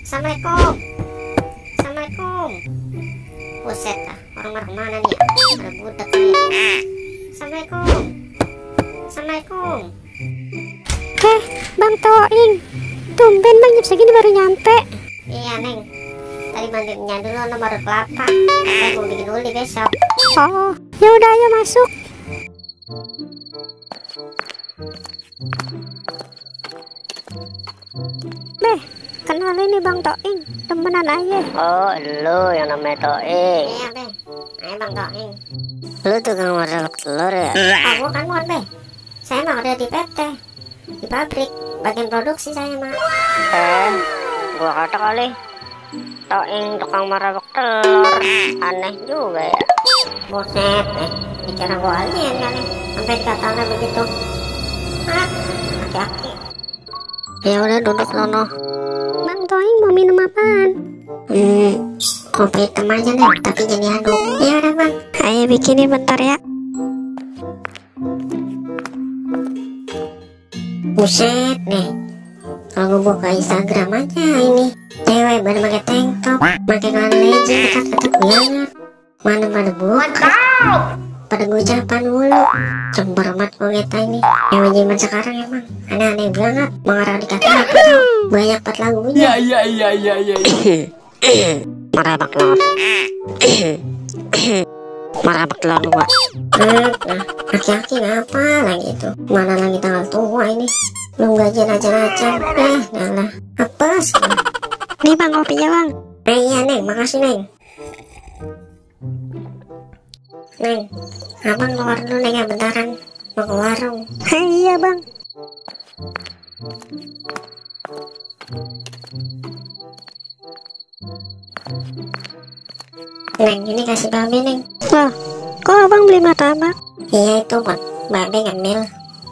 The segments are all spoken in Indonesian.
Assalamualaikum. Assalamualaikum. Buset dah, orang mana nih? Ada budak nih. Assalamualaikum. Assalamualaikum. Bang Toing, tumben bang jam segini baru nyampe. Iya Neng, tadi mandinya dulu nomor kelapa. Saya mau bikin uli besok. Oh, ya udah ayo masuk. Kenalin nih Bang Toing, temenan aja. Oh, lu yang namanya Toing. Iya Be, ayo Bang Toing. Lu tukang martabak telur ya? Oh bukan Be, saya mah udah di PT, di pabrik, bagian produksi saya mah. Gua kata kali Toing tukang martabak telur. Aneh juga ya. Buset bicara gua alien kali, sampai dikatakan begitu. Aki-aki. Ya udah duduk sono. Bang Toing mau minum apaan? Kopi hitam aja deh, tapi jadi aduk. Iya udah Bang. Ayo bikinin bentar ya. Buset nih, kalau gue buka Instagram aja ini cewek baru pakai tank top, pakai kain legging ketat-ketat banget. Mana pada buka, pada ucapan mulu. Cember amat gue ngeta ini. Cewek zaman sekarang emang aneh-aneh banget. Mengarah dikata apa tau, banyak banget lagunya. Martabak telur. Martabak telur dua. Nah, aki-aki ngapa lagi tuh? Mana lagi tanggal tua ini? Belum gajian aja-aja. Ngalah, apes. Nih bang kopinya bang. Iya Neng, makasih Neng. Neng, abang keluar dulu Neng ya bentaran. Mau ke warung. Iya bang. Neng, ini kasih babe Neng. Loh, kok abang beli martabak? Iya itu buat babe ngemil.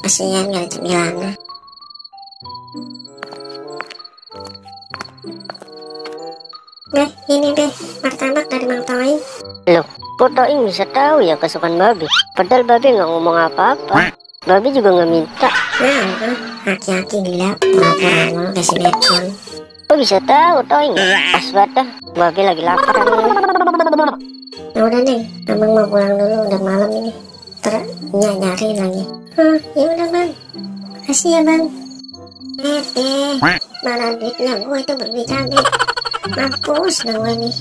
Kasihan gak ada cemilannya. Beh, ini deh martabak dari Bang Toing. Loh, kok Toing bisa tahu ya kesukaan babi? Padahal babi nggak ngomong apa-apa. Babi juga nggak minta. Aki-aki gila, pura-pura mulu kasih sinetron. Kok bisa tahu Toing? Pas banget, babi lagi lapar. Ya udah Neng, abang mau pulang dulu, udah malam ini. Nyari lagi. Ya udah Bang, kasih ya Bang. Mana duitnya gue itu berbicara. Mampus dah gue nih.